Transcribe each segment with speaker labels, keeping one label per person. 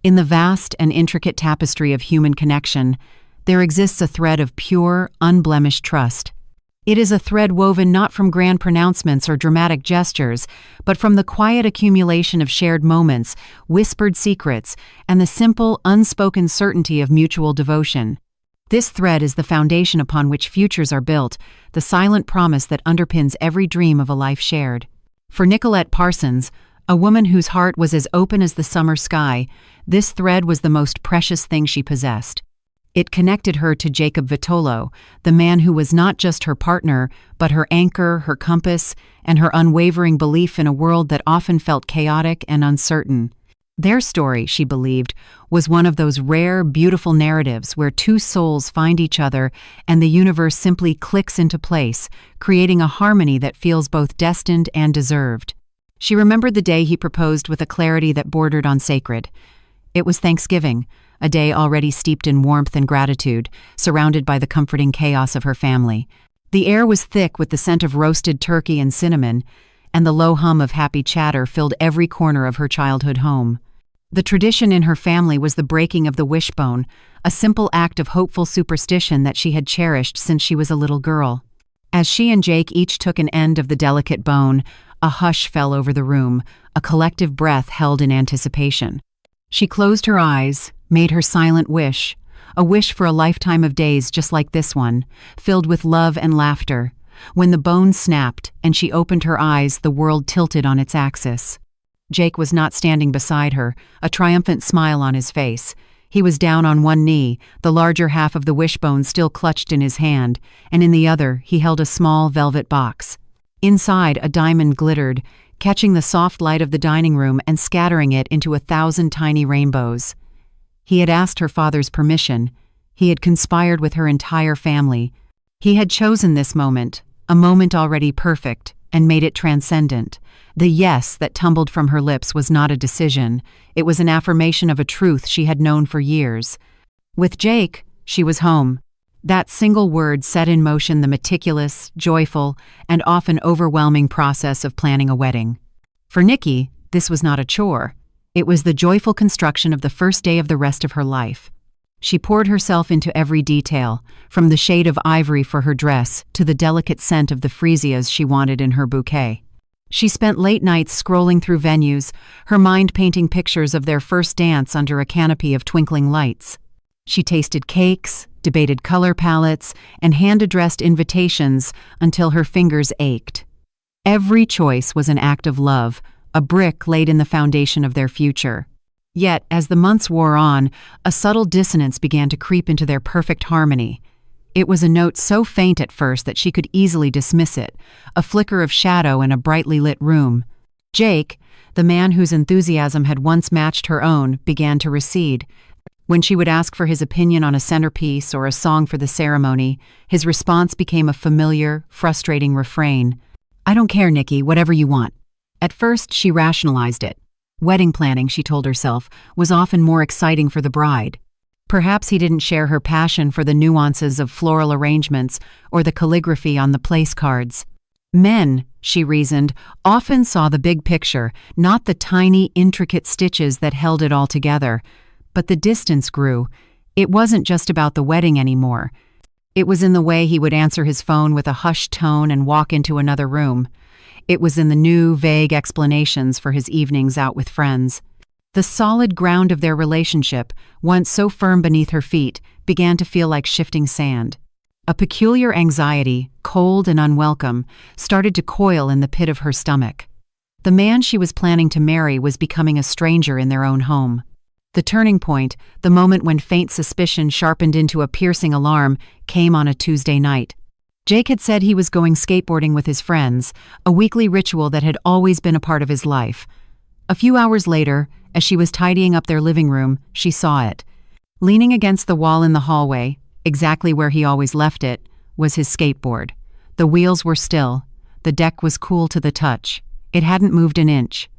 Speaker 1: In the vast and intricate tapestry of human connection, there exists a thread of pure, unblemished trust. It is a thread woven not from grand pronouncements or dramatic gestures, but from the quiet accumulation of shared moments, whispered secrets, and the simple, unspoken certainty of mutual devotion. This thread is the foundation upon which futures are built, the silent promise that underpins every dream of a life shared. For Nicolette Parsons, a woman whose heart was as open as the summer sky, this thread was the most precious thing she possessed. It connected her to Jacob Vitolo, the man who was not just her partner, but her anchor, her compass, and her unwavering belief in a world that often felt chaotic and uncertain. Their story, she believed, was one of those rare, beautiful narratives where two souls find each other and the universe simply clicks into place, creating a harmony that feels both destined and deserved. She remembered the day he proposed with a clarity that bordered on sacred. It was Thanksgiving, a day already steeped in warmth and gratitude, surrounded by the comforting chaos of her family. The air was thick with the scent of roasted turkey and cinnamon, and the low hum of happy chatter filled every corner of her childhood home. The tradition in her family was the breaking of the wishbone, a simple act of hopeful superstition that she had cherished since she was a little girl. As she and Jake each took an end of the delicate bone, a hush fell over the room, a collective breath held in anticipation. She closed her eyes, made her silent wish, a wish for a lifetime of days just like this one, filled with love and laughter. When the bone snapped and she opened her eyes, the world tilted on its axis. Jake was not standing beside her, a triumphant smile on his face. He was down on one knee, the larger half of the wishbone still clutched in his hand, and in the other he held a small velvet box. Inside, a diamond glittered, catching the soft light of the dining room and scattering it into 1,000 tiny rainbows. He had asked her father's permission. He had conspired with her entire family. He had chosen this moment, a moment already perfect, and made it transcendent. The yes that tumbled from her lips was not a decision. It was an affirmation of a truth she had known for years. With Jake, she was home. That single word set in motion the meticulous, joyful, and often overwhelming process of planning a wedding. For Nikki, this was not a chore. It was the joyful construction of the first day of the rest of her life. She poured herself into every detail, from the shade of ivory for her dress to the delicate scent of the freesias she wanted in her bouquet. She spent late nights scrolling through venues, her mind painting pictures of their first dance under a canopy of twinkling lights. She tasted cakes, debated color palettes, and hand-addressed invitations until her fingers ached. Every choice was an act of love, a brick laid in the foundation of their future. Yet, as the months wore on, a subtle dissonance began to creep into their perfect harmony. It was a note so faint at first that she could easily dismiss it, a flicker of shadow in a brightly lit room. Jake, the man whose enthusiasm had once matched her own, began to recede. When she would ask for his opinion on a centerpiece or a song for the ceremony, his response became a familiar, frustrating refrain. "I don't care, Nikki, whatever you want." At first, she rationalized it. Wedding planning, she told herself, was often more exciting for the bride. Perhaps he didn't share her passion for the nuances of floral arrangements or the calligraphy on the place cards. Men, she reasoned, often saw the big picture, not the tiny, intricate stitches that held it all together. But the distance grew. It wasn't just about the wedding anymore. It was in the way he would answer his phone with a hushed tone and walk into another room. It was in the new, vague explanations for his evenings out with friends. The solid ground of their relationship, once so firm beneath her feet, began to feel like shifting sand. A peculiar anxiety, cold and unwelcome, started to coil in the pit of her stomach. The man she was planning to marry was becoming a stranger in their own home. The turning point, the moment when faint suspicion sharpened into a piercing alarm, came on a Tuesday night. Jake had said he was going skateboarding with his friends, a weekly ritual that had always been a part of his life. A few hours later, as she was tidying up their living room, she saw it. Leaning against the wall in the hallway, exactly where he always left it, was his skateboard. The wheels were still. The deck was cool to the touch. It hadn't moved an inch.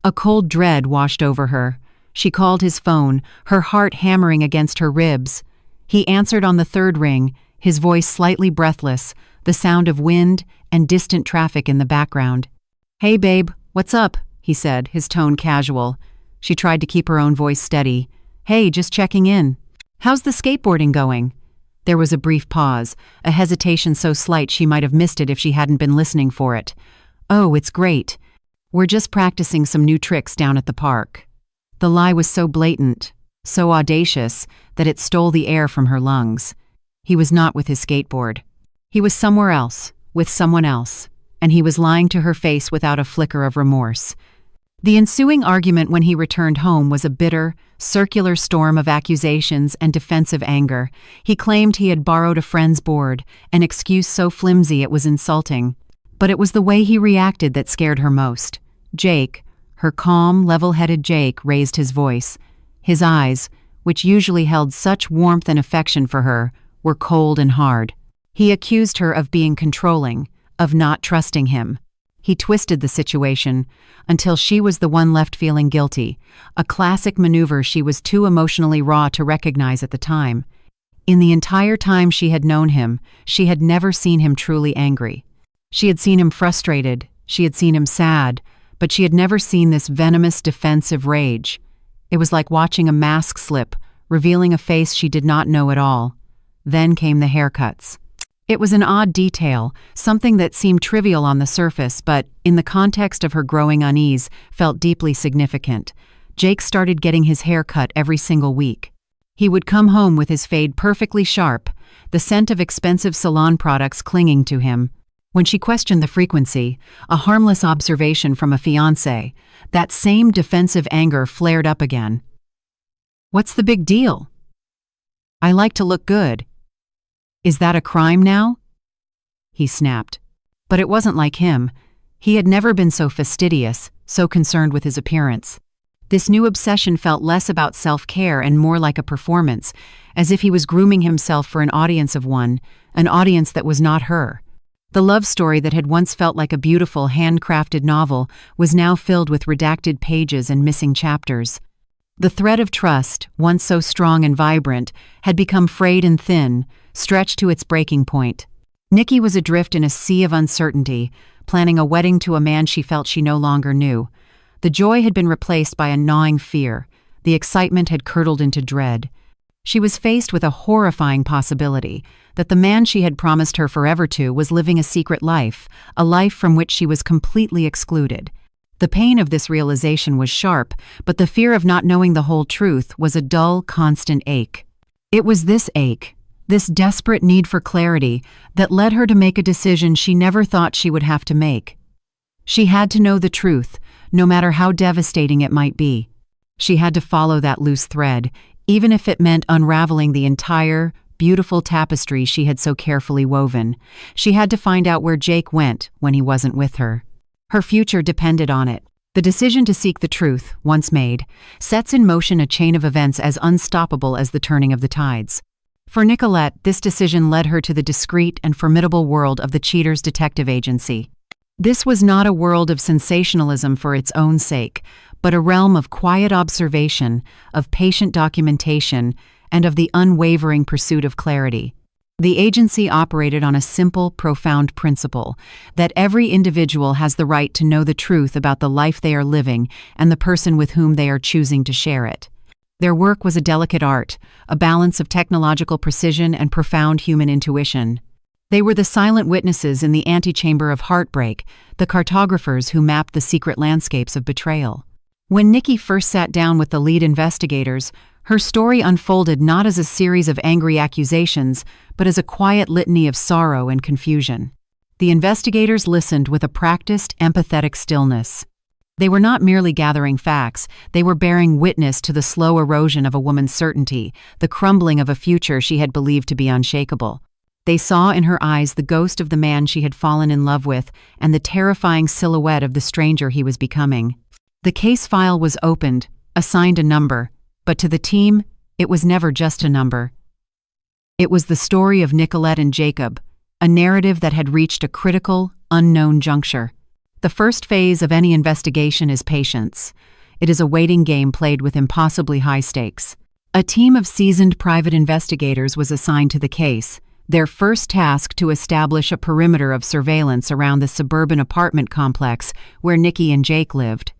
Speaker 1: A cold dread washed over her. She called his phone, her heart hammering against her ribs. He answered on the third ring, his voice slightly breathless, the sound of wind and distant traffic in the background. "Hey babe, what's up?" he said, his tone casual. She tried to keep her own voice steady. "Hey, just checking in. How's the skateboarding going?" There was a brief pause, a hesitation so slight she might have missed it if she hadn't been listening for it. "Oh, it's great. We're just practicing some new tricks down at the park." The lie was so blatant, so audacious, that it stole the air from her lungs. He was not with his skateboard. He was somewhere else, with someone else, and he was lying to her face without a flicker of remorse. The ensuing argument when he returned home was a bitter, circular storm of accusations and defensive anger. He claimed he had borrowed a friend's board, an excuse so flimsy it was insulting. But it was the way he reacted that scared her most. Jake, her calm, level-headed Jake, raised his voice. His eyes, which usually held such warmth and affection for her, were cold and hard. He accused her of being controlling, of not trusting him. He twisted the situation until she was the one left feeling guilty, a classic maneuver she was too emotionally raw to recognize at the time. In the entire time she had known him, she had never seen him truly angry. She had seen him frustrated, she had seen him sad, but she had never seen this venomous, defensive rage. It was like watching a mask slip, revealing a face she did not know at all. Then came the haircuts. It was an odd detail, something that seemed trivial on the surface, but, in the context of her growing unease, felt deeply significant. Jake started getting his hair cut every single week. He would come home with his fade perfectly sharp, the scent of expensive salon products clinging to him. When she questioned the frequency, a harmless observation from a fiancé, that same defensive anger flared up again. "What's the big deal? I like to look good. Is that a crime now?" He snapped. But it wasn't like him. He had never been so fastidious, so concerned with his appearance. This new obsession felt less about self-care and more like a performance, as if he was grooming himself for an audience of one, an audience that was not her. The love story that had once felt like a beautiful, handcrafted novel was now filled with redacted pages and missing chapters. The thread of trust, once so strong and vibrant, had become frayed and thin, stretched to its breaking point. Nikki was adrift in a sea of uncertainty, planning a wedding to a man she felt she no longer knew. The joy had been replaced by a gnawing fear. The excitement had curdled into dread. She was faced with a horrifying possibility that the man she had promised her forever to was living a secret life, a life from which she was completely excluded. The pain of this realization was sharp, but the fear of not knowing the whole truth was a dull, constant ache. It was this ache, this desperate need for clarity, that led her to make a decision she never thought she would have to make. She had to know the truth, no matter how devastating it might be. She had to follow that loose thread, even if it meant unraveling the entire, beautiful tapestry she had so carefully woven. She had to find out where Jake went when he wasn't with her. Her future depended on it. The decision to seek the truth, once made, sets in motion a chain of events as unstoppable as the turning of the tides. For Nicolette, this decision led her to the discreet and formidable world of the Cheaters Detective Agency. This was not a world of sensationalism for its own sake, but a realm of quiet observation, of patient documentation, and of the unwavering pursuit of clarity. The agency operated on a simple, profound principle, that every individual has the right to know the truth about the life they are living and the person with whom they are choosing to share it. Their work was a delicate art, a balance of technological precision and profound human intuition. They were the silent witnesses in the antechamber of heartbreak, the cartographers who mapped the secret landscapes of betrayal. When Nikki first sat down with the lead investigators, her story unfolded not as a series of angry accusations, but as a quiet litany of sorrow and confusion. The investigators listened with a practiced, empathetic stillness. They were not merely gathering facts, they were bearing witness to the slow erosion of a woman's certainty, the crumbling of a future she had believed to be unshakable. They saw in her eyes the ghost of the man she had fallen in love with and the terrifying silhouette of the stranger he was becoming. The case file was opened, assigned a number, but to the team, it was never just a number. It was the story of Nicolette and Jacob, a narrative that had reached a critical, unknown juncture. The first phase of any investigation is patience. It is a waiting game played with impossibly high stakes. A team of seasoned private investigators was assigned to the case, their first task to establish a perimeter of surveillance around the suburban apartment complex where Nikki and Jake lived.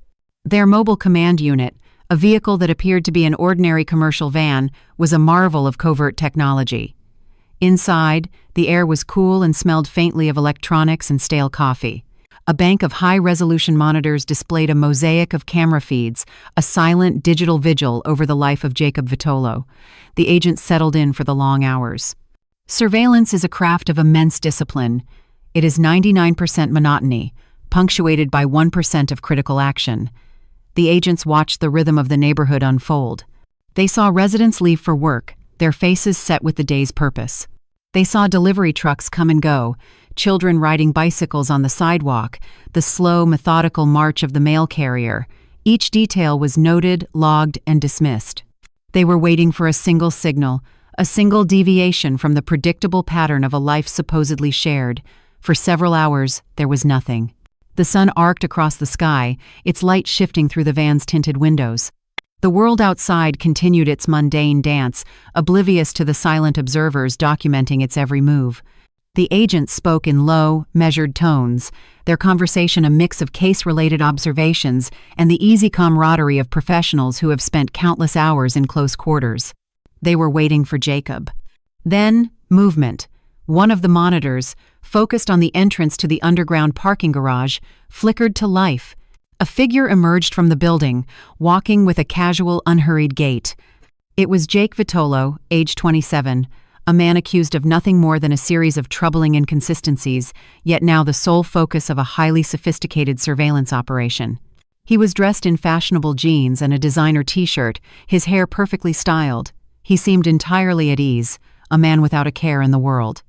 Speaker 1: Their mobile command unit, A vehicle that appeared to be an ordinary commercial van was a marvel of covert technology. Inside, the air was cool and smelled faintly of electronics and stale coffee. A bank of high-resolution monitors displayed a mosaic of camera feeds, a silent digital vigil over the life of Jacob Vitolo. The agent settled in for the long hours. Surveillance is a craft of immense discipline. It is 99% monotony, punctuated by 1% of critical action. The agents watched the rhythm of the neighborhood unfold. They saw residents leave for work, their faces set with the day's purpose. They saw delivery trucks come and go, children riding bicycles on the sidewalk, the slow, methodical march of the mail carrier. Each detail was noted, logged, and dismissed. They were waiting for a single signal, a single deviation from the predictable pattern of a life supposedly shared. For several hours, there was nothing. The sun arced across the sky, its light shifting through the van's tinted windows. The world outside continued its mundane dance, oblivious to the silent observers documenting its every move. The agents spoke in low, measured tones, their conversation a mix of case-related observations and the easy camaraderie of professionals who have spent countless hours in close quarters. They were waiting for Jacob. Then, movement. One of the monitors, focused on the entrance to the underground parking garage, flickered to life. A figure emerged from the building, walking with a casual, unhurried gait. It was Jake Vitolo, age 27, a man accused of nothing more than a series of troubling inconsistencies, yet now the sole focus of a highly sophisticated surveillance operation. He was dressed in fashionable jeans and a designer t-shirt, his hair perfectly styled. He seemed entirely at ease, a man without a care in the world.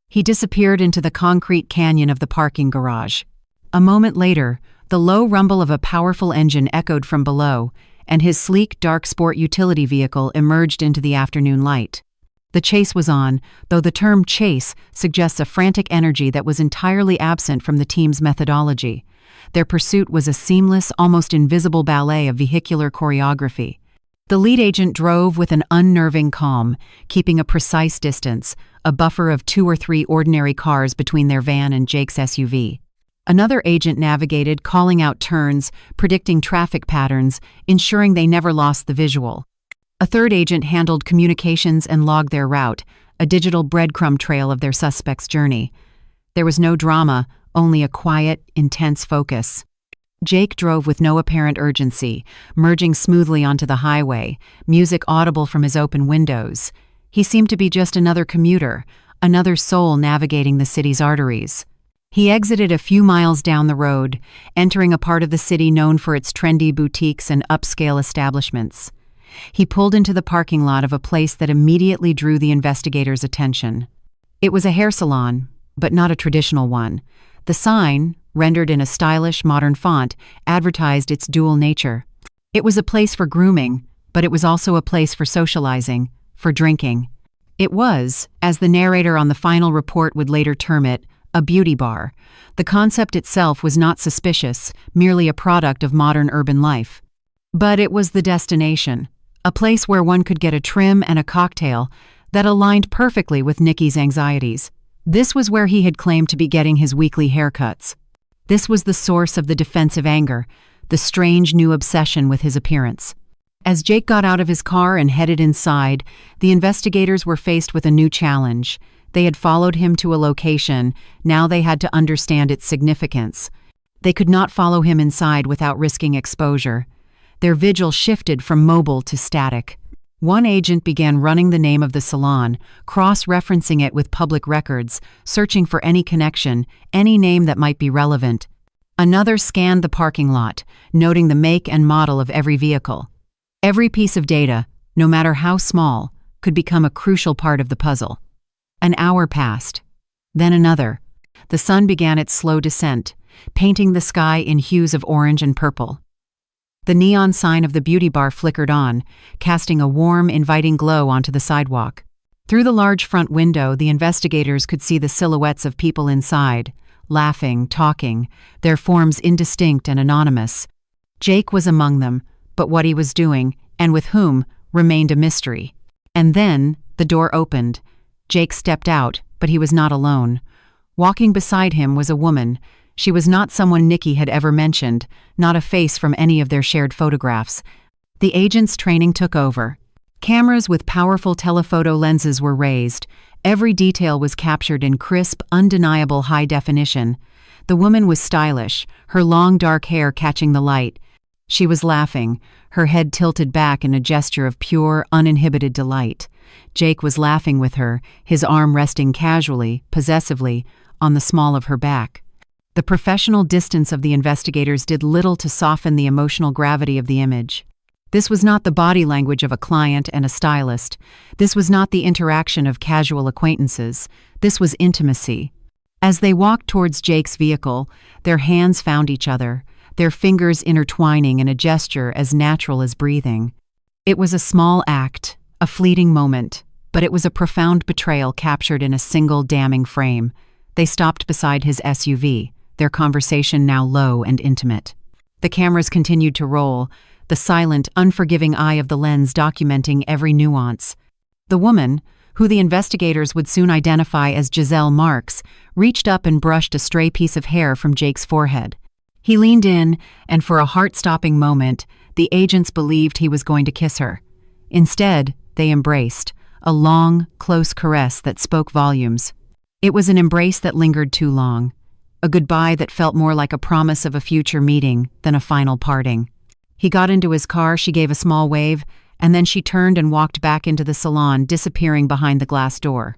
Speaker 1: He disappeared into the concrete canyon of the parking garage. A moment later, the low rumble of a powerful engine echoed from below, and his sleek, dark sport utility vehicle emerged into the afternoon light. The chase was on, though the term chase suggests a frantic energy that was entirely absent from the team's methodology. Their pursuit was a seamless, almost invisible ballet of vehicular choreography. The lead agent drove with an unnerving calm, keeping a precise distance, a buffer of 2 or 3 ordinary cars between their van and Jake's SUV. Another agent navigated, calling out turns, predicting traffic patterns, ensuring they never lost the visual. A third agent handled communications and logged their route, a digital breadcrumb trail of their suspect's journey. There was no drama, only a quiet, intense focus. Jake drove with no apparent urgency, merging smoothly onto the highway, music audible from his open windows. He seemed to be just another commuter, another soul navigating the city's arteries. He exited a few miles down the road, entering a part of the city known for its trendy boutiques and upscale establishments. He pulled into the parking lot of a place that immediately drew the investigators' attention. It was a hair salon, but not a traditional one. The sign, rendered in a stylish, modern font, advertised its dual nature. It was a place for grooming, but it was also a place for socializing, for drinking. It was, as the narrator on the final report would later term it, a beauty bar. The concept itself was not suspicious, merely a product of modern urban life. But it was the destination, a place where one could get a trim and a cocktail that aligned perfectly with Nicky's anxieties. This was where he had claimed to be getting his weekly haircuts. This was the source of the defensive anger, the strange new obsession with his appearance. As Jake got out of his car and headed inside, the investigators were faced with a new challenge. They had followed him to a location, now they had to understand its significance. They could not follow him inside without risking exposure. Their vigil shifted from mobile to static. One agent began running the name of the salon, cross-referencing it with public records, searching for any connection, any name that might be relevant. Another scanned the parking lot, noting the make and model of every vehicle. Every piece of data, no matter how small, could become a crucial part of the puzzle. An hour passed. Then another. The sun began its slow descent, painting the sky in hues of orange and purple. The neon sign of the beauty bar flickered on, casting a warm, inviting glow onto the sidewalk. Through the large front window, the investigators could see the silhouettes of people inside, laughing, talking, their forms indistinct and anonymous. Jake was among them, but what he was doing, and with whom, remained a mystery. And then, the door opened. Jake stepped out, but he was not alone. Walking beside him was a woman. She was not someone Nicky had ever mentioned, not a face from any of their shared photographs. The agent's training took over. Cameras with powerful telephoto lenses were raised. Every detail was captured in crisp, undeniable high definition. The woman was stylish, her long dark hair catching the light. She was laughing, her head tilted back in a gesture of pure, uninhibited delight. Jake was laughing with her, his arm resting casually, possessively, on the small of her back. The professional distance of the investigators did little to soften the emotional gravity of the image. This was not the body language of a client and a stylist. This was not the interaction of casual acquaintances. This was intimacy. As they walked towards Jake's vehicle, their hands found each other, their fingers intertwining in a gesture as natural as breathing. It was a small act, a fleeting moment, but it was a profound betrayal captured in a single damning frame. They stopped beside his SUV, their conversation now low and intimate. The cameras continued to roll, the silent, unforgiving eye of the lens documenting every nuance. The woman, who the investigators would soon identify as Giselle Marks, reached up and brushed a stray piece of hair from Jake's forehead. He leaned in, and for a heart-stopping moment, the agents believed he was going to kiss her. Instead, they embraced, a long, close caress that spoke volumes. It was an embrace that lingered too long, a goodbye that felt more like a promise of a future meeting than a final parting. He got into his car, she gave a small wave, and then she turned and walked back into the salon, disappearing behind the glass door.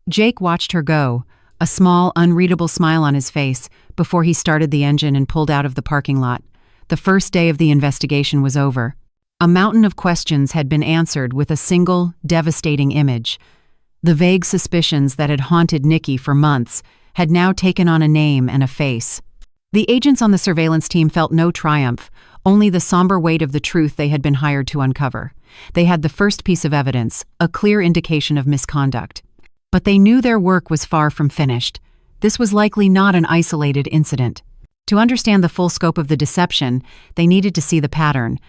Speaker 1: Jake watched her go, a small, unreadable smile on his face, before he started the engine and pulled out of the parking lot. The first day of the investigation was over. A mountain of questions had been answered with a single, devastating image. The vague suspicions that had haunted Nikki for months had now taken on a name and a face. The agents on the surveillance team felt no triumph, only the somber weight of the truth they had been hired to uncover. They had the first piece of evidence, a clear indication of misconduct. But they knew their work was far from finished. This was likely not an isolated incident. To understand the full scope of the deception, they needed to see the pattern.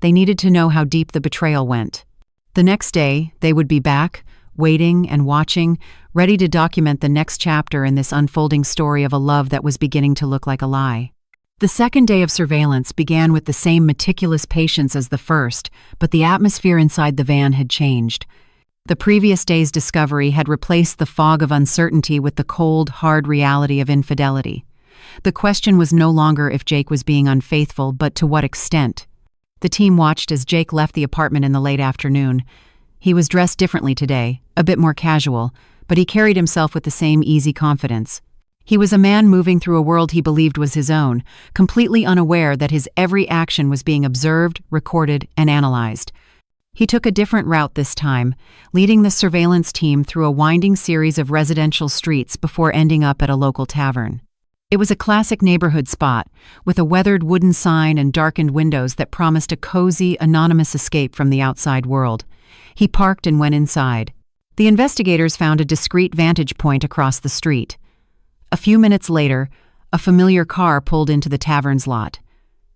Speaker 1: They needed to know how deep the betrayal went. The next day, they would be back, waiting and watching, ready to document the next chapter in this unfolding story of a love that was beginning to look like a lie. The second day of surveillance began with the same meticulous patience as the first, but the atmosphere inside the van had changed. The previous day's discovery had replaced the fog of uncertainty with the cold, hard reality of infidelity. The question was no longer if Jake was being unfaithful, but to what extent. The team watched as Jake left the apartment in the late afternoon. He was dressed differently today, a bit more casual, but he carried himself with the same easy confidence. He was a man moving through a world he believed was his own, completely unaware that his every action was being observed, recorded, and analyzed. He took a different route this time, leading the surveillance team through a winding series of residential streets before ending up at a local tavern. It was a classic neighborhood spot, with a weathered wooden sign and darkened windows that promised a cozy, anonymous escape from the outside world. He parked and went inside. The investigators found a discreet vantage point across the street. A few minutes later, a familiar car pulled into the tavern's lot.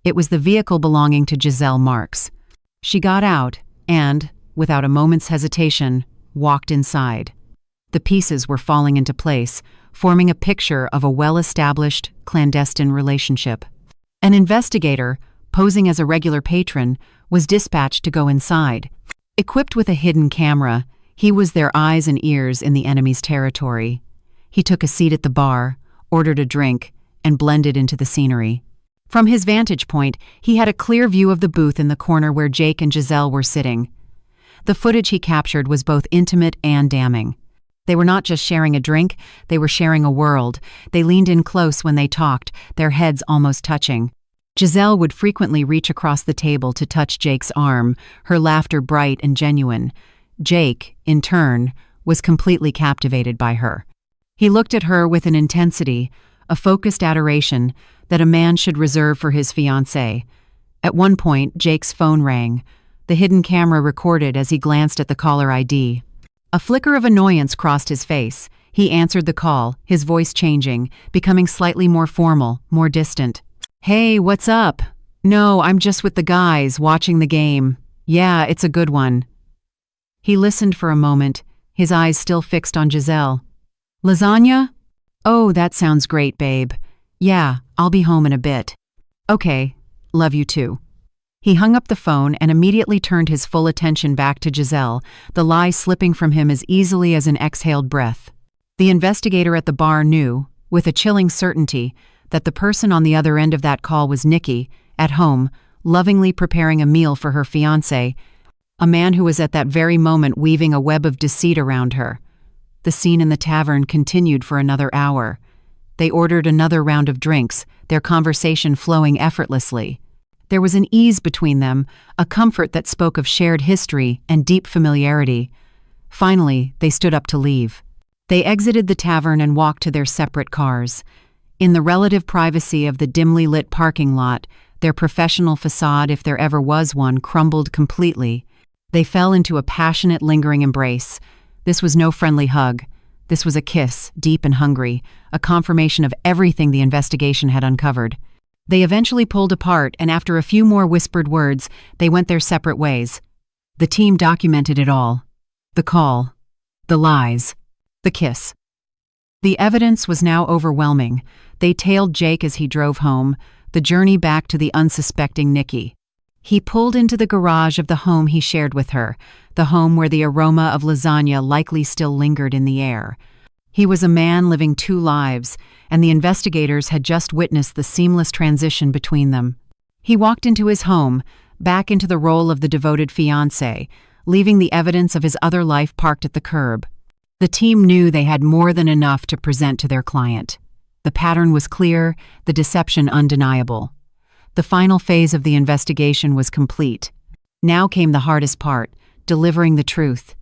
Speaker 1: It was the vehicle belonging to Giselle Marks. She got out and, without a moment's hesitation, walked inside. The pieces were falling into place, forming a picture of a well-established, clandestine relationship. An investigator, posing as a regular patron, was dispatched to go inside. Equipped with a hidden camera, he was their eyes and ears in the enemy's territory. He took a seat at the bar, ordered a drink, and blended into the scenery. From his vantage point, he had a clear view of the booth in the corner where Jake and Giselle were sitting. The footage he captured was both intimate and damning. They were not just sharing a drink, they were sharing a world. They leaned in close when they talked, their heads almost touching. Giselle would frequently reach across the table to touch Jake's arm, her laughter bright and genuine. Jake, in turn, was completely captivated by her. He looked at her with an intensity, a focused adoration that a man should reserve for his fiancée. At one point, Jake's phone rang. The hidden camera recorded as he glanced at the caller ID. A flicker of annoyance crossed his face. He answered the call, his voice changing, becoming slightly more formal, more distant. "Hey, what's up?" "No, I'm just with the guys, watching the game." "Yeah, it's a good one." He listened for a moment, his eyes still fixed on Giselle. "Lasagna? Oh, that sounds great, babe. Yeah, I'll be home in a bit." "Okay, love you too." He hung up the phone and immediately turned his full attention back to Giselle, the lie slipping from him as easily as an exhaled breath. The investigator at the bar knew, with a chilling certainty, that the person on the other end of that call was Nikki, at home, lovingly preparing a meal for her fiancé, a man who was at that very moment weaving a web of deceit around her. The scene in the tavern continued for another hour. They ordered another round of drinks, their conversation flowing effortlessly. There was an ease between them, a comfort that spoke of shared history and deep familiarity. Finally, they stood up to leave. They exited the tavern and walked to their separate cars. In the relative privacy of the dimly lit parking lot, their professional facade, if there ever was one, crumbled completely. They fell into a passionate, lingering embrace. This was no friendly hug. This was a kiss, deep and hungry, a confirmation of everything the investigation had uncovered. They eventually pulled apart, and after a few more whispered words, they went their separate ways. The team documented it all. The call. The lies. The kiss. The evidence was now overwhelming. They tailed Jake as he drove home, the journey back to the unsuspecting Nikki. He pulled into the garage of the home he shared with her, the home where the aroma of lasagna likely still lingered in the air. He was a man living two lives, and the investigators had just witnessed the seamless transition between them. He walked into his home, back into the role of the devoted fiancé, leaving the evidence of his other life parked at the curb. The team knew they had more than enough to present to their client. The pattern was clear, the deception undeniable. The final phase of the investigation was complete. Now came the hardest part, delivering the truth.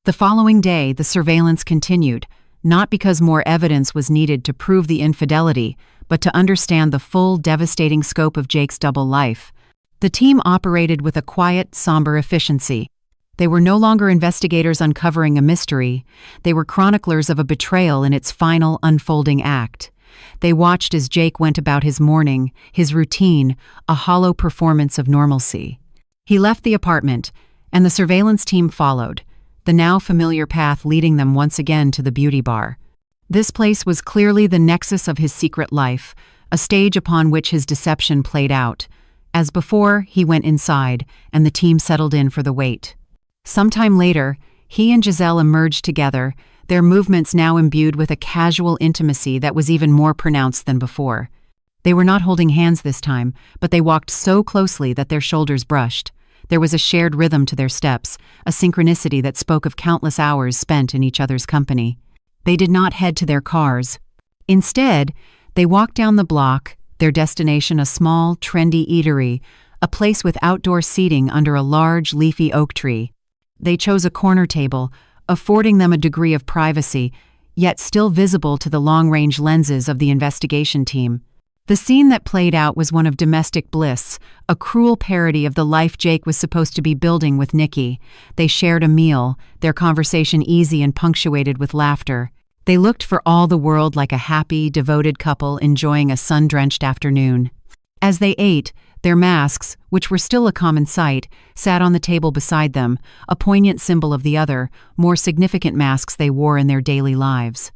Speaker 1: The following day, the surveillance continued, not because more evidence was needed to prove the infidelity, but to understand the full, devastating scope of Jake's double life. The team operated with a quiet, somber efficiency. They were no longer investigators uncovering a mystery. They were chroniclers of a betrayal in its final, unfolding act. They watched as Jake went about his morning, his routine, a hollow performance of normalcy. He left the apartment, and the surveillance team followed, the now familiar path leading them once again to the beauty bar. This place was clearly the nexus of his secret life, a stage upon which his deception played out. As before, he went inside, and the team settled in for the wait. Sometime later, he and Giselle emerged together, their movements now imbued with a casual intimacy that was even more pronounced than before. They were not holding hands this time, but they walked so closely that their shoulders brushed. There was a shared rhythm to their steps, a synchronicity that spoke of countless hours spent in each other's company. They did not head to their cars. Instead, they walked down the block, their destination a small, trendy eatery, a place with outdoor seating under a large, leafy oak tree. They chose a corner table, affording them a degree of privacy, yet still visible to the long-range lenses of the investigation team. The scene that played out was one of domestic bliss, a cruel parody of the life Jake was supposed to be building with Nikki. They shared a meal, their conversation easy and punctuated with laughter. They looked for all the world like a happy, devoted couple enjoying a sun-drenched afternoon. As they ate, their masks, which were still a common sight, sat on the table beside them, a poignant symbol of the other, more significant masks they wore in their daily lives.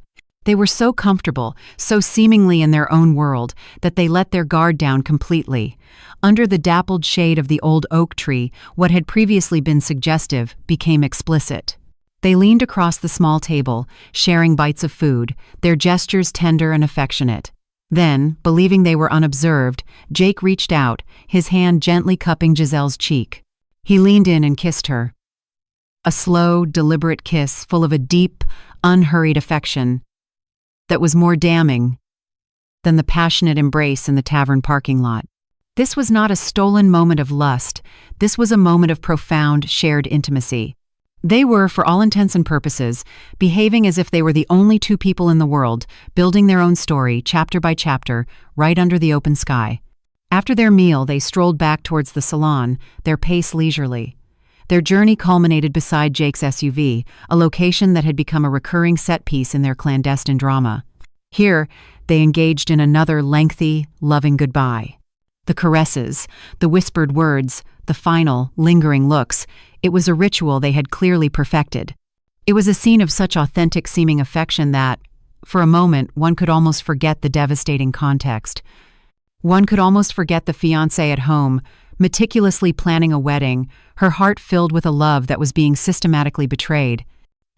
Speaker 1: They were so comfortable, so seemingly in their own world, that they let their guard down completely. Under the dappled shade of the old oak tree, what had previously been suggestive became explicit. They leaned across the small table, sharing bites of food, their gestures tender and affectionate. Then, believing they were unobserved, Jake reached out, his hand gently cupping Giselle's cheek. He leaned in and kissed her. A slow, deliberate kiss full of a deep, unhurried affection that was more damning than the passionate embrace in the tavern parking lot. This was not a stolen moment of lust. This was a moment of profound, shared intimacy. They were, for all intents and purposes, behaving as if they were the only two people in the world, building their own story, chapter by chapter, right under the open sky. After their meal, they strolled back towards the salon, their pace leisurely. Their journey culminated beside Jake's SUV, a location that had become a recurring set piece in their clandestine drama. Here, they engaged in another lengthy, loving goodbye. The caresses, the whispered words, the final, lingering looks, it was a ritual they had clearly perfected. It was a scene of such authentic-seeming affection that, for a moment, one could almost forget the devastating context. One could almost forget the fiancé at home, meticulously planning a wedding, her heart filled with a love that was being systematically betrayed.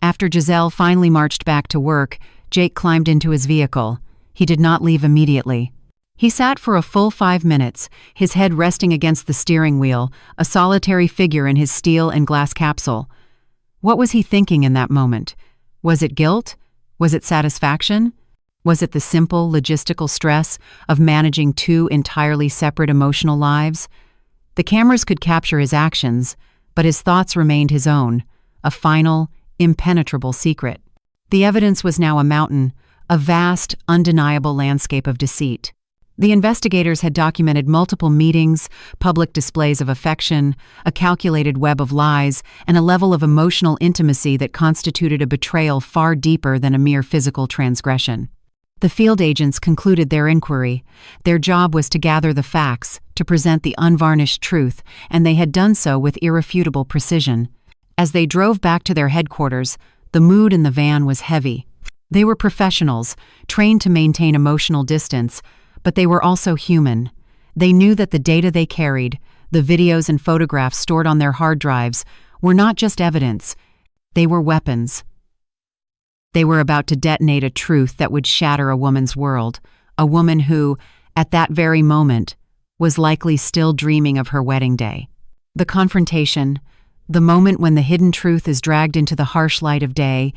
Speaker 1: After Giselle finally marched back to work, Jake climbed into his vehicle. He did not leave immediately. He sat for a full 5 minutes, his head resting against the steering wheel, a solitary figure in his steel and glass capsule. What was he thinking in that moment? Was it guilt? Was it satisfaction? Was it the simple, logistical stress of managing two entirely separate emotional lives? The cameras could capture his actions, but his thoughts remained his own, a final, impenetrable secret. The evidence was now a mountain, a vast, undeniable landscape of deceit. The investigators had documented multiple meetings, public displays of affection, a calculated web of lies, and a level of emotional intimacy that constituted a betrayal far deeper than a mere physical transgression. The field agents concluded their inquiry. Their job was to gather the facts, to present the unvarnished truth, and they had done so with irrefutable precision. As they drove back to their headquarters, the mood in the van was heavy. They were professionals, trained to maintain emotional distance, but they were also human. They knew that the data they carried, the videos and photographs stored on their hard drives, were not just evidence. They were weapons. They were about to detonate a truth that would shatter a woman's world, a woman who, at that very moment, was likely still dreaming of her wedding day. The confrontation, the moment when the hidden truth is dragged into the harsh light of day,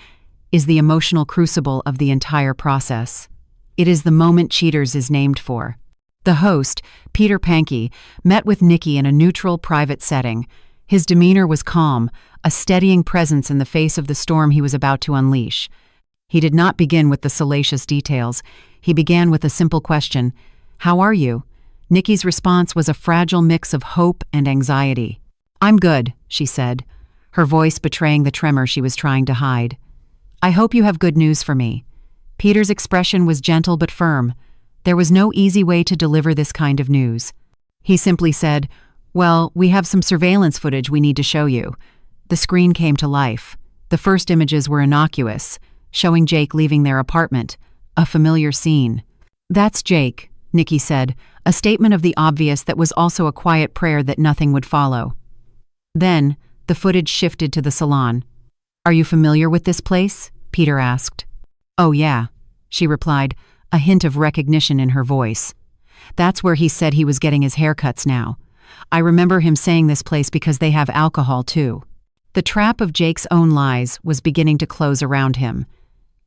Speaker 1: is the emotional crucible of the entire process. It is the moment Cheaters is named for. The host, Peter Pankey, met with Nikki in a neutral, private setting. His demeanor was calm, a steadying presence in the face of the storm he was about to unleash. He did not begin with the salacious details. He began with a simple question: "How are you?" Nikki's response was a fragile mix of hope and anxiety. "I'm good," she said, her voice betraying the tremor she was trying to hide. "I hope you have good news for me." Peter's expression was gentle but firm. There was no easy way to deliver this kind of news. He simply said, "Well, we have some surveillance footage we need to show you." The screen came to life. The first images were innocuous, showing Jake leaving their apartment, a familiar scene. "That's Jake," Nikki said, a statement of the obvious that was also a quiet prayer that nothing would follow. Then, the footage shifted to the salon. "Are you familiar with this place?" Peter asked. "Oh yeah," she replied, a hint of recognition in her voice. "That's where he said he was getting his haircuts now. I remember him saying this place because they have alcohol too." The trap of Jake's own lies was beginning to close around him.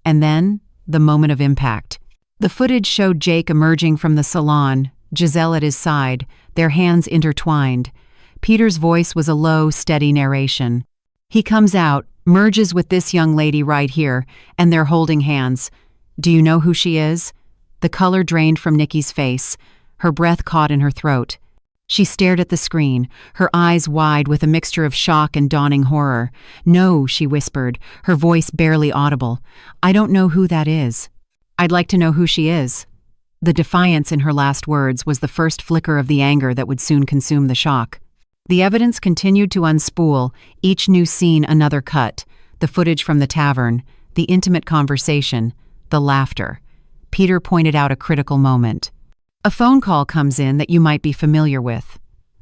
Speaker 1: And then, the moment of impact. The footage showed Jake emerging from the salon, Giselle at his side, their hands intertwined. Peter's voice was a low, steady narration. "He comes out, merges with this young lady right here, and they're holding hands. Do you know who she is?" The color drained from Nikki's face. Her breath caught in her throat. She stared at the screen, her eyes wide with a mixture of shock and dawning horror. "No," she whispered, her voice barely audible. "I don't know who that is." "I'd like to know who she is." The defiance in her last words was the first flicker of the anger that would soon consume the shock. The evidence continued to unspool, each new scene another cut, the footage from the tavern, the intimate conversation, the laughter. Peter pointed out a critical moment. "A phone call comes in that you might be familiar with."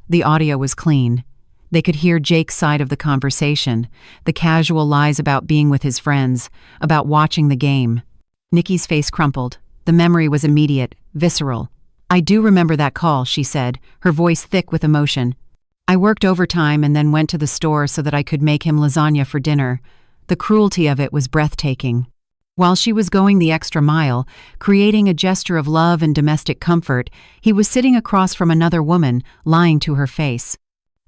Speaker 1: The audio was clean. They could hear Jake's side of the conversation, the casual lies about being with his friends, about watching the game. Nikki's face crumpled. The memory was immediate, visceral. "I do remember that call," she said, her voice thick with emotion. "I worked overtime and then went to the store so that I could make him lasagna for dinner. The cruelty of it was breathtaking." While she was going the extra mile, creating a gesture of love and domestic comfort, he was sitting across from another woman, lying to her face.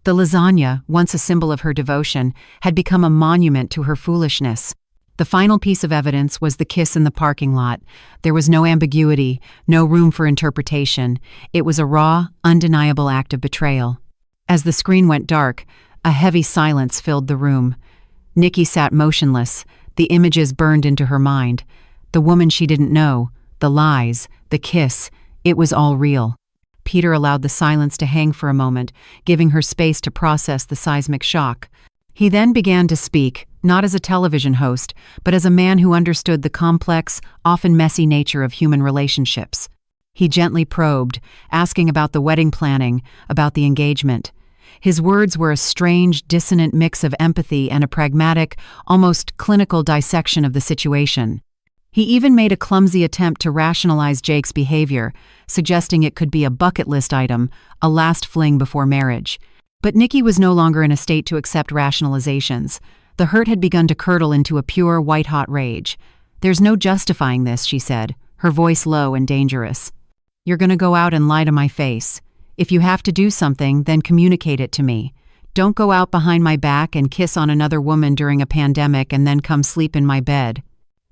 Speaker 1: The lasagna, once a symbol of her devotion, had become a monument to her foolishness. The final piece of evidence was the kiss in the parking lot. There was no ambiguity, no room for interpretation. It was a raw, undeniable act of betrayal. As the screen went dark, a heavy silence filled the room. Nikki sat motionless. The images burned into her mind. The woman she didn't know, the lies, the kiss, it was all real. Peter allowed the silence to hang for a moment, giving her space to process the seismic shock. He then began to speak, not as a television host, but as a man who understood the complex, often messy nature of human relationships. He gently probed, asking about the wedding planning, about the engagement. His words were a strange, dissonant mix of empathy and a pragmatic, almost clinical dissection of the situation. He even made a clumsy attempt to rationalize Jake's behavior, suggesting it could be a bucket list item, a last fling before marriage. But Nikki was no longer in a state to accept rationalizations. The hurt had begun to curdle into a pure, white-hot rage. "There's no justifying this," she said, her voice low and dangerous. "You're going to go out and lie to my face. If you have to do something, then communicate it to me. Don't go out behind my back and kiss on another woman during a pandemic and then come sleep in my bed."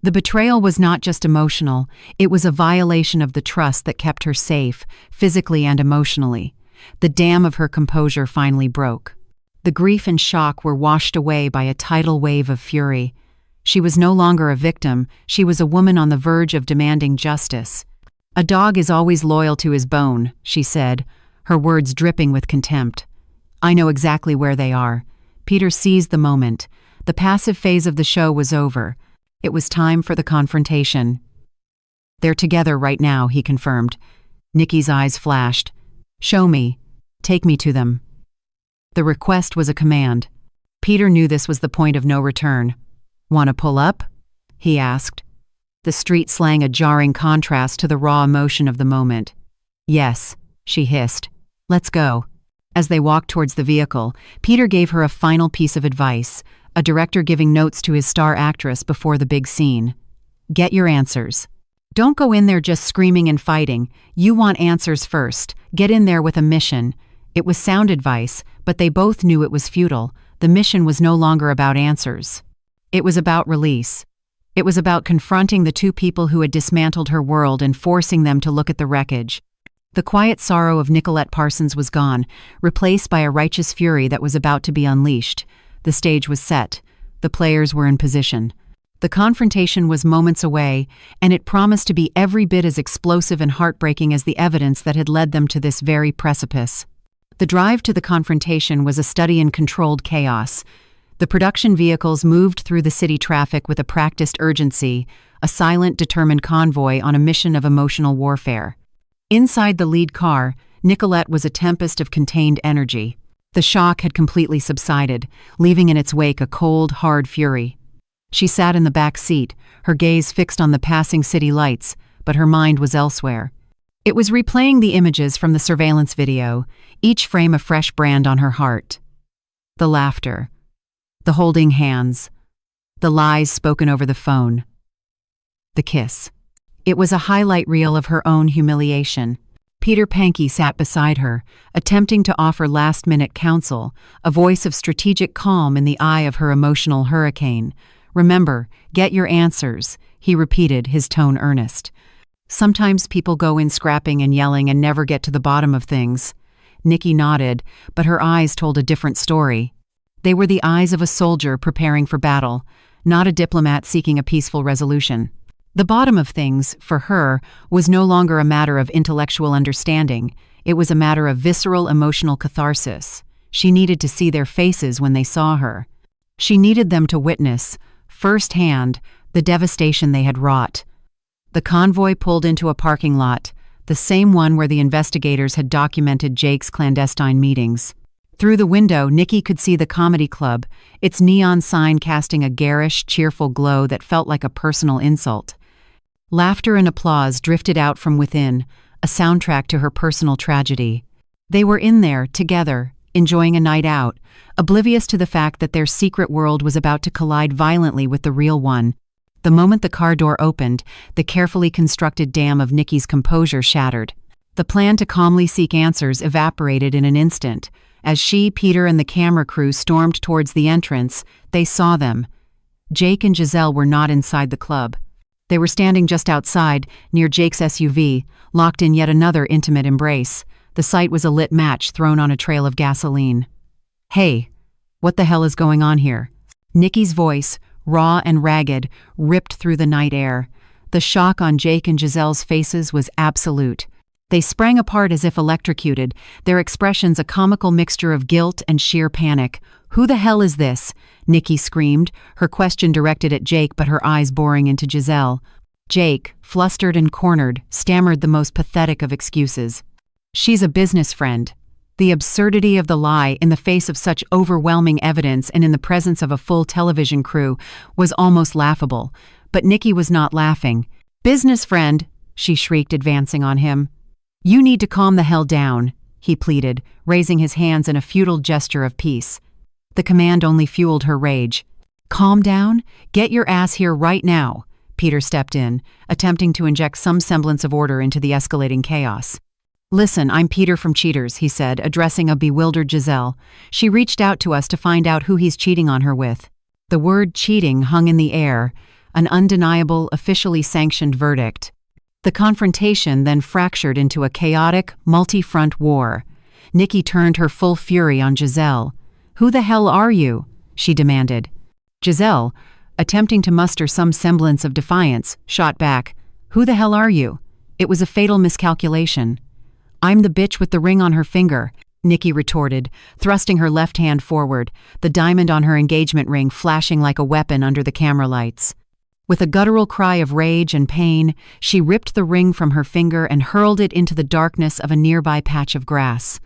Speaker 1: The betrayal was not just emotional, it was a violation of the trust that kept her safe, physically and emotionally. The dam of her composure finally broke. The grief and shock were washed away by a tidal wave of fury. She was no longer a victim, she was a woman on the verge of demanding justice. "A dog is always loyal to his bone," she said, her words dripping with contempt. "I know exactly where they are." Peter seized the moment. The passive phase of the show was over. It was time for the confrontation. "They're together right now," he confirmed. Nikki's eyes flashed. "Show me. Take me to them." The request was a command. Peter knew this was the point of no return. "Want to pull up?" he asked. The street slang a jarring contrast to the raw emotion of the moment. "Yes," she hissed. "Let's go." As they walked towards the vehicle, Peter gave her a final piece of advice, a director giving notes to his star actress before the big scene. "Get your answers. Don't go in there just screaming and fighting. You want answers first. Get in there with a mission." It was sound advice, but they both knew it was futile. The mission was no longer about answers. It was about release. It was about confronting the two people who had dismantled her world and forcing them to look at the wreckage. The quiet sorrow of Nicolette Parsons was gone, replaced by a righteous fury that was about to be unleashed. The stage was set. The players were in position. The confrontation was moments away, and it promised to be every bit as explosive and heartbreaking as the evidence that had led them to this very precipice. The drive to the confrontation was a study in controlled chaos. The production vehicles moved through the city traffic with a practiced urgency, a silent, determined convoy on a mission of emotional warfare. Inside the lead car, Nicolette was a tempest of contained energy. The shock had completely subsided, leaving in its wake a cold, hard fury. She sat in the back seat, her gaze fixed on the passing city lights, but her mind was elsewhere. It was replaying the images from the surveillance video, each frame a fresh brand on her heart. The laughter, the holding hands, the lies spoken over the phone, the kiss. It was a highlight reel of her own humiliation. Peter Pankey sat beside her, attempting to offer last-minute counsel, a voice of strategic calm in the eye of her emotional hurricane. "Remember, get your answers," he repeated, his tone earnest. "Sometimes people go in scrapping and yelling and never get to the bottom of things." Nikki nodded, but her eyes told a different story. They were the eyes of a soldier preparing for battle, not a diplomat seeking a peaceful resolution. The bottom of things, for her, was no longer a matter of intellectual understanding. It was a matter of visceral emotional catharsis. She needed to see their faces when they saw her. She needed them to witness, firsthand, the devastation they had wrought. The convoy pulled into a parking lot, the same one where the investigators had documented Jake's clandestine meetings. Through the window, Nikki could see the comedy club, its neon sign casting a garish, cheerful glow that felt like a personal insult. Laughter and applause drifted out from within, a soundtrack to her personal tragedy. They were in there, together, enjoying a night out, oblivious to the fact that their secret world was about to collide violently with the real one. The moment the car door opened, the carefully constructed dam of Nikki's composure shattered. The plan to calmly seek answers evaporated in an instant. As she, Peter, and the camera crew stormed towards the entrance, they saw them. Jake and Giselle were not inside the club. They were standing just outside, near Jake's SUV, locked in yet another intimate embrace. The sight was a lit match thrown on a trail of gasoline. "Hey, what the hell is going on here?" Nikki's voice, raw and ragged, ripped through the night air. The shock on Jake and Giselle's faces was absolute. They sprang apart as if electrocuted, their expressions a comical mixture of guilt and sheer panic. "Who the hell is this?" Nikki screamed, her question directed at Jake but her eyes boring into Giselle. Jake, flustered and cornered, stammered the most pathetic of excuses. She's a business friend. The absurdity of the lie in the face of such overwhelming evidence and in the presence of a full television crew was almost laughable, but Nikki was not laughing. "Business friend," she shrieked, advancing on him. "You need to calm the hell down," he pleaded, raising his hands in a futile gesture of peace. The command only fueled her rage. "Calm down? Get your ass here right now." Peter stepped in, attempting to inject some semblance of order into the escalating chaos. "Listen, I'm Peter from Cheaters," he said, addressing a bewildered Giselle. "She reached out to us to find out who he's cheating on her with." The word cheating hung in the air, an undeniable, officially sanctioned verdict. The confrontation then fractured into a chaotic, multi-front war. Nikki turned her full fury on Giselle. "Who the hell are you?" she demanded. Giselle, attempting to muster some semblance of defiance, shot back, "Who the hell are you?" It was a fatal miscalculation. "I'm the bitch with the ring on her finger," Nikki retorted, thrusting her left hand forward, the diamond on her engagement ring flashing like a weapon under the camera lights. With a guttural cry of rage and pain, she ripped the ring from her finger and hurled it into the darkness of a nearby patch of grass.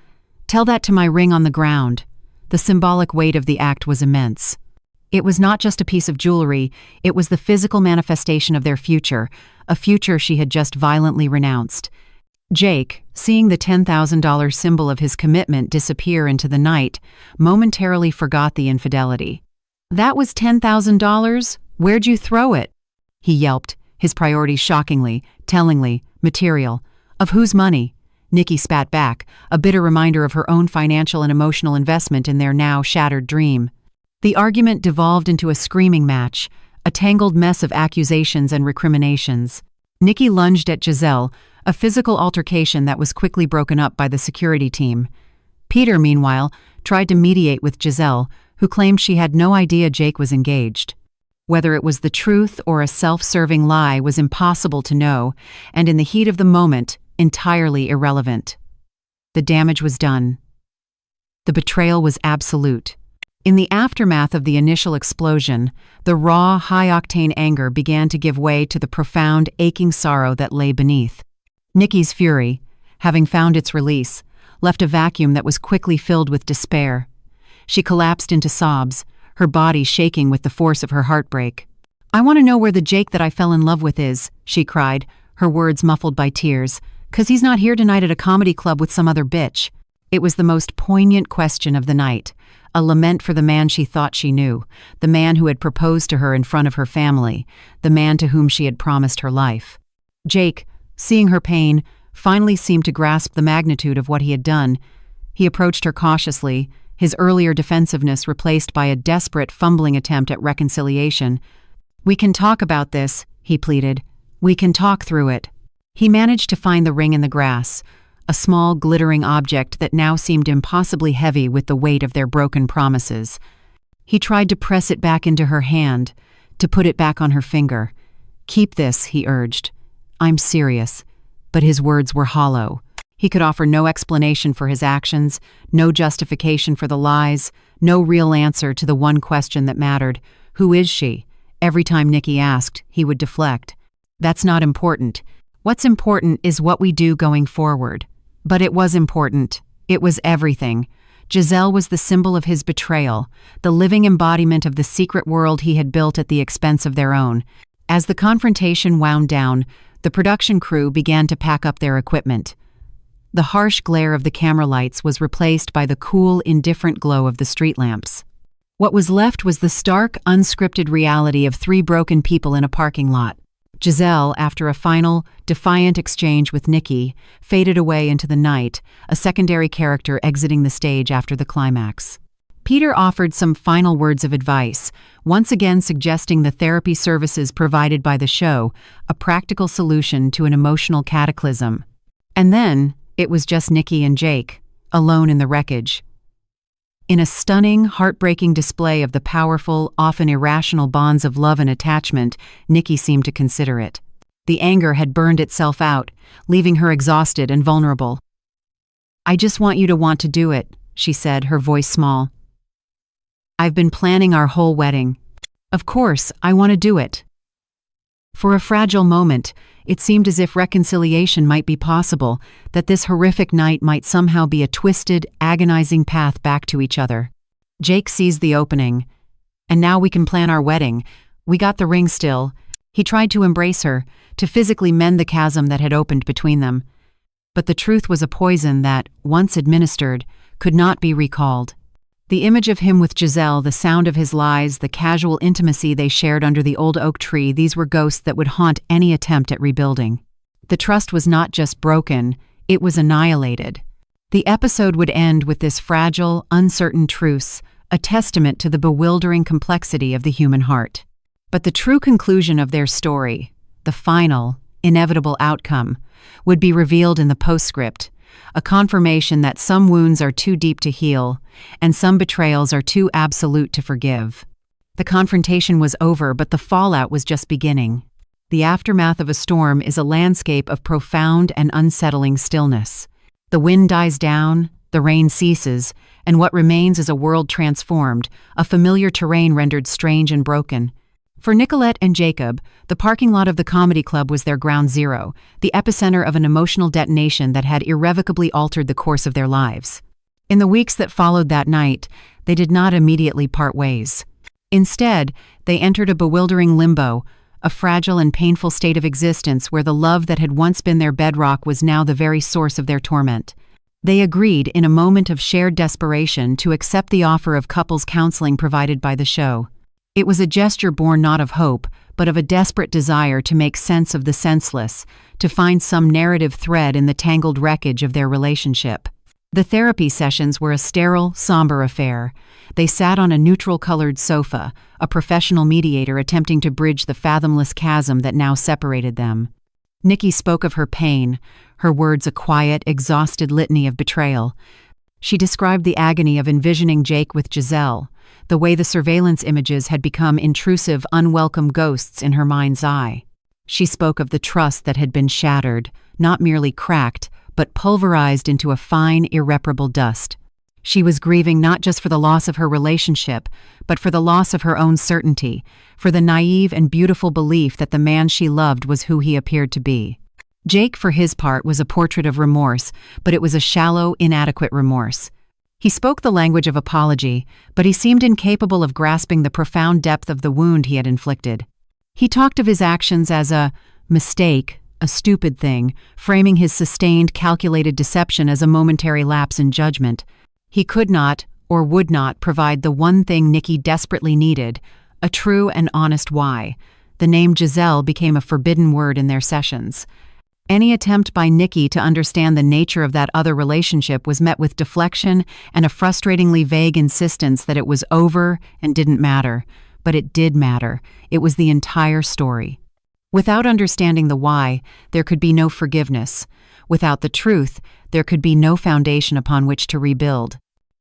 Speaker 1: "Tell that to my ring on the ground." The symbolic weight of the act was immense. It was not just a piece of jewelry, it was the physical manifestation of their future, a future she had just violently renounced. Jake, seeing the $10,000 symbol of his commitment disappear into the night, momentarily forgot the infidelity. "That was $10,000? Where'd you throw it?" he yelped, his priorities shockingly, tellingly, material. "Of whose money?" Nikki spat back, a bitter reminder of her own financial and emotional investment in their now shattered dream. The argument devolved into a screaming match, a tangled mess of accusations and recriminations. Nikki lunged at Giselle, a physical altercation that was quickly broken up by the security team. Peter, meanwhile, tried to mediate with Giselle, who claimed she had no idea Jake was engaged. Whether it was the truth or a self-serving lie was impossible to know, and in the heat of the moment, entirely irrelevant. The damage was done. The betrayal was absolute. In the aftermath of the initial explosion, the raw, high-octane anger began to give way to the profound, aching sorrow that lay beneath. Nikki's fury, having found its release, left a vacuum that was quickly filled with despair. She collapsed into sobs, her body shaking with the force of her heartbreak. "I want to know where the Jake that I fell in love with is," she cried, her words muffled by tears, "'cause he's not here tonight at a comedy club with some other bitch." It was the most poignant question of the night, a lament for the man she thought she knew, the man who had proposed to her in front of her family, the man to whom she had promised her life. Jake, seeing her pain, finally seemed to grasp the magnitude of what he had done. He approached her cautiously, his earlier defensiveness replaced by a desperate, fumbling attempt at reconciliation. "We can talk about this," he pleaded. "We can talk through it." He managed to find the ring in the grass, a small, glittering object that now seemed impossibly heavy with the weight of their broken promises. He tried to press it back into her hand, to put it back on her finger. "Keep this," he urged. "I'm serious." But his words were hollow. He could offer no explanation for his actions, no justification for the lies, no real answer to the one question that mattered. Who is she? Every time Nikki asked, he would deflect. "That's not important. What's important is what we do going forward." But it was important. It was everything. Giselle was the symbol of his betrayal, the living embodiment of the secret world he had built at the expense of their own. As the confrontation wound down, the production crew began to pack up their equipment. The harsh glare of the camera lights was replaced by the cool, indifferent glow of the street lamps. What was left was the stark, unscripted reality of three broken people in a parking lot. Giselle, after a final, defiant exchange with Nikki, faded away into the night, a secondary character exiting the stage after the climax. Peter offered some final words of advice, once again suggesting the therapy services provided by the show, a practical solution to an emotional cataclysm. And then, it was just Nikki and Jake, alone in the wreckage. In a stunning, heartbreaking display of the powerful, often irrational bonds of love and attachment, Nikki seemed to consider it. The anger had burned itself out, leaving her exhausted and vulnerable. "I just want you to want to do it," she said, her voice small. "I've been planning our whole wedding. Of course, I want to do it." For a fragile moment, it seemed as if reconciliation might be possible, that this horrific night might somehow be a twisted, agonizing path back to each other. Jake seized the opening. "And now we can plan our wedding. We got the ring still." He tried to embrace her, to physically mend the chasm that had opened between them. But the truth was a poison that, once administered, could not be recalled. The image of him with Giselle, the sound of his lies, the casual intimacy they shared under the old oak tree, these were ghosts that would haunt any attempt at rebuilding. The trust was not just broken, it was annihilated. The episode would end with this fragile, uncertain truce, a testament to the bewildering complexity of the human heart. But the true conclusion of their story, the final, inevitable outcome, would be revealed in the postscript, a confirmation that some wounds are too deep to heal, and some betrayals are too absolute to forgive. The confrontation was over, but the fallout was just beginning. The aftermath of a storm is a landscape of profound and unsettling stillness. The wind dies down, the rain ceases, and what remains is a world transformed, a familiar terrain rendered strange and broken. For Nicolette and Jacob, the parking lot of the comedy club was their ground zero, the epicenter of an emotional detonation that had irrevocably altered the course of their lives. In the weeks that followed that night, they did not immediately part ways. Instead, they entered a bewildering limbo, a fragile and painful state of existence where the love that had once been their bedrock was now the very source of their torment. They agreed, in a moment of shared desperation, to accept the offer of couples counseling provided by the show. It was a gesture born not of hope, but of a desperate desire to make sense of the senseless, to find some narrative thread in the tangled wreckage of their relationship. The therapy sessions were a sterile, somber affair. They sat on a neutral-colored sofa, a professional mediator attempting to bridge the fathomless chasm that now separated them. Nikki spoke of her pain, her words a quiet, exhausted litany of betrayal. She described the agony of envisioning Jake with Giselle, the way the surveillance images had become intrusive, unwelcome ghosts in her mind's eye. She spoke of the trust that had been shattered, not merely cracked, but pulverized into a fine, irreparable dust. She was grieving not just for the loss of her relationship, but for the loss of her own certainty, for the naive and beautiful belief that the man she loved was who he appeared to be. Jake, for his part, was a portrait of remorse, but it was a shallow, inadequate remorse. He spoke the language of apology, but he seemed incapable of grasping the profound depth of the wound he had inflicted. He talked of his actions as a mistake, a stupid thing, framing his sustained, calculated deception as a momentary lapse in judgment. He could not, or would not, provide the one thing Nikki desperately needed, a true and honest why. The name Giselle became a forbidden word in their sessions. Any attempt by Nikki to understand the nature of that other relationship was met with deflection and a frustratingly vague insistence that it was over and didn't matter. But it did matter. It was the entire story. Without understanding the why, there could be no forgiveness. Without the truth, there could be no foundation upon which to rebuild.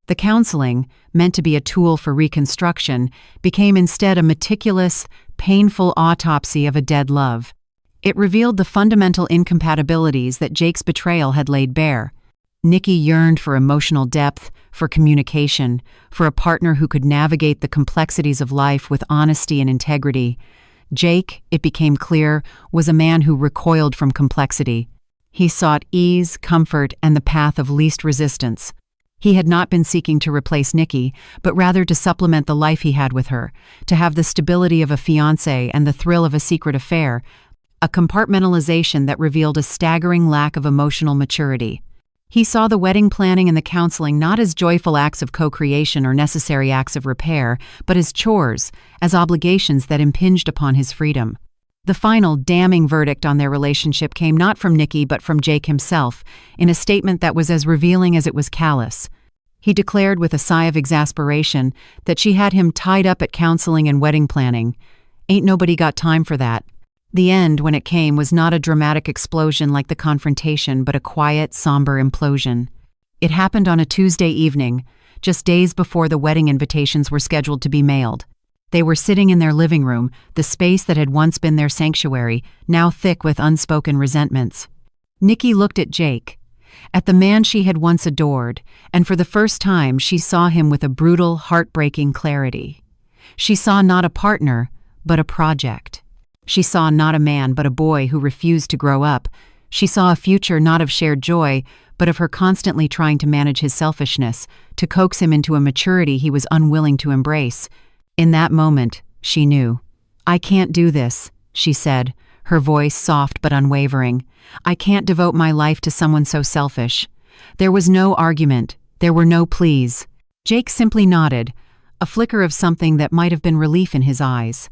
Speaker 1: The counseling, meant to be a tool for reconstruction, became instead a meticulous, painful autopsy of a dead love. It revealed the fundamental incompatibilities that Jake's betrayal had laid bare. Nikki yearned for emotional depth, for communication, for a partner who could navigate the complexities of life with honesty and integrity. Jake, it became clear, was a man who recoiled from complexity. He sought ease, comfort, and the path of least resistance. He had not been seeking to replace Nikki, but rather to supplement the life he had with her, to have the stability of a fiancé and the thrill of a secret affair, a compartmentalization that revealed a staggering lack of emotional maturity. He saw the wedding planning and the counseling not as joyful acts of co-creation or necessary acts of repair, but as chores, as obligations that impinged upon his freedom. The final, damning verdict on their relationship came not from Nikki but from Jake himself, in a statement that was as revealing as it was callous. He declared with a sigh of exasperation that she had him tied up at counseling and wedding planning. Ain't nobody got time for that. The end, when it came, was not a dramatic explosion like the confrontation, but a quiet, somber implosion. It happened on a Tuesday evening, just days before the wedding invitations were scheduled to be mailed. They were sitting in their living room, the space that had once been their sanctuary, now thick with unspoken resentments. Nikki looked at Jake, at the man she had once adored, and for the first time she saw him with a brutal, heartbreaking clarity. She saw not a partner, but a project. She saw not a man but a boy who refused to grow up. She saw a future not of shared joy, but of her constantly trying to manage his selfishness, to coax him into a maturity he was unwilling to embrace. In that moment, she knew. "I can't do this," she said, her voice soft but unwavering. "I can't devote my life to someone so selfish." There was no argument. There were no pleas. Jake simply nodded, a flicker of something that might have been relief in his eyes.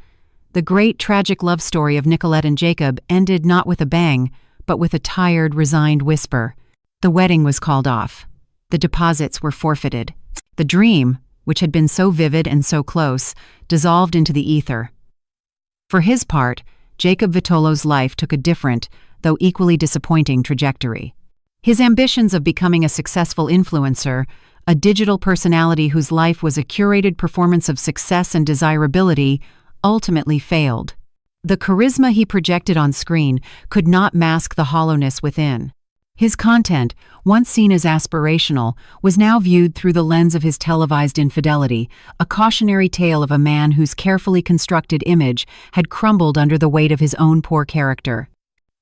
Speaker 1: The great tragic love story of Nicolette and Jacob ended not with a bang, but with a tired, resigned whisper. The wedding was called off. The deposits were forfeited. The dream, which had been so vivid and so close, dissolved into the ether. For his part, Jacob Vitolo's life took a different, though equally disappointing trajectory. His ambitions of becoming a successful influencer, a digital personality whose life was a curated performance of success and desirability, ultimately failed. The charisma he projected on screen could not mask the hollowness within. His content, once seen as aspirational, was now viewed through the lens of his televised infidelity, a cautionary tale of a man whose carefully constructed image had crumbled under the weight of his own poor character.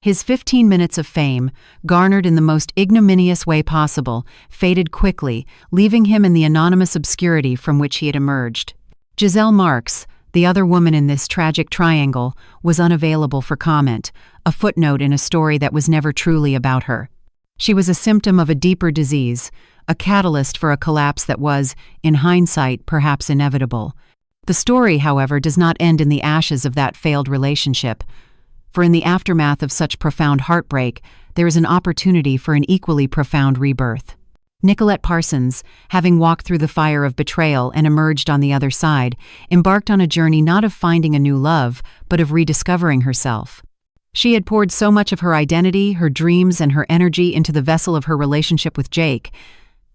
Speaker 1: His 15 minutes of fame, garnered in the most ignominious way possible, faded quickly, leaving him in the anonymous obscurity from which he had emerged. Giselle Marks, the other woman in this tragic triangle, was unavailable for comment, a footnote in a story that was never truly about her. She was a symptom of a deeper disease, a catalyst for a collapse that was, in hindsight, perhaps inevitable. The story, however, does not end in the ashes of that failed relationship. For in the aftermath of such profound heartbreak, there is an opportunity for an equally profound rebirth. Nicolette Parsons, having walked through the fire of betrayal and emerged on the other side, embarked on a journey not of finding a new love, but of rediscovering herself. She had poured so much of her identity, her dreams, and her energy into the vessel of her relationship with Jake.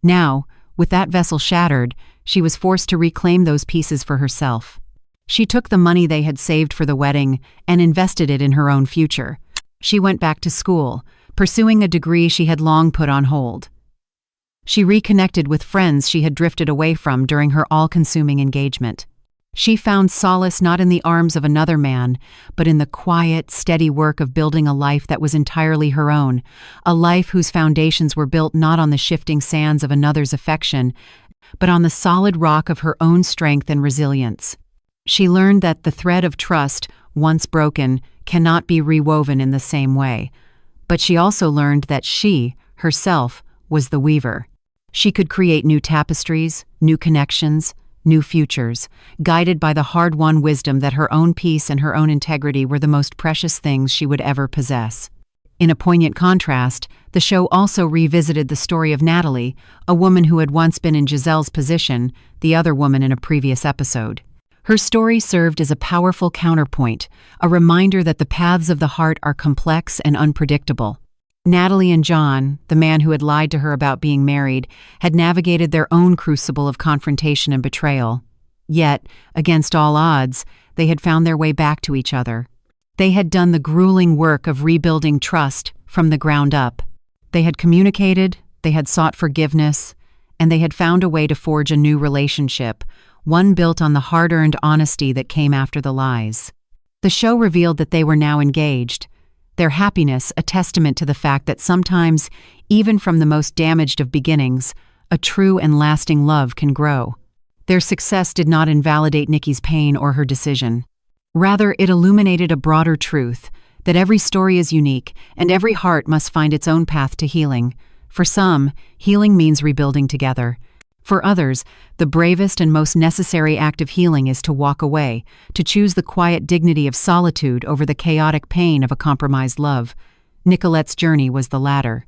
Speaker 1: Now, with that vessel shattered, she was forced to reclaim those pieces for herself. She took the money they had saved for the wedding and invested it in her own future. She went back to school, pursuing a degree she had long put on hold. She reconnected with friends she had drifted away from during her all-consuming engagement. She found solace not in the arms of another man, but in the quiet, steady work of building a life that was entirely her own, a life whose foundations were built not on the shifting sands of another's affection, but on the solid rock of her own strength and resilience. She learned that the thread of trust, once broken, cannot be rewoven in the same way. But she also learned that she, herself, was the weaver. She could create new tapestries, new connections, new futures, guided by the hard-won wisdom that her own peace and her own integrity were the most precious things she would ever possess. In a poignant contrast, the show also revisited the story of Natalie, a woman who had once been in Giselle's position, the other woman in a previous episode. Her story served as a powerful counterpoint, a reminder that the paths of the heart are complex and unpredictable. Natalie and John, the man who had lied to her about being married, had navigated their own crucible of confrontation and betrayal. Yet, against all odds, they had found their way back to each other. They had done the grueling work of rebuilding trust from the ground up. They had communicated, they had sought forgiveness, and they had found a way to forge a new relationship, one built on the hard-earned honesty that came after the lies. The show revealed that they were now engaged, their happiness a testament to the fact that sometimes, even from the most damaged of beginnings, a true and lasting love can grow. Their success did not invalidate Nikki's pain or her decision. Rather, it illuminated a broader truth, that every story is unique and every heart must find its own path to healing. For some, healing means rebuilding together. For others, the bravest and most necessary act of healing is to walk away, to choose the quiet dignity of solitude over the chaotic pain of a compromised love. Nicolette's journey was the latter.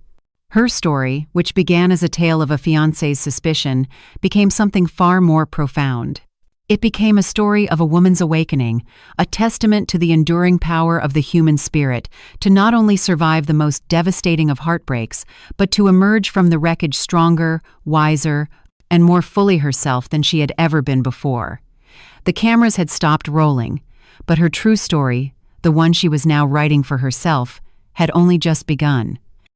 Speaker 1: Her story, which began as a tale of a fiancé's suspicion, became something far more profound. It became a story of a woman's awakening, a testament to the enduring power of the human spirit, to not only survive the most devastating of heartbreaks, but to emerge from the wreckage stronger, wiser, and more fully herself than she had ever been before. The cameras had stopped rolling, but her true story, the one she was now writing for herself, had only just begun.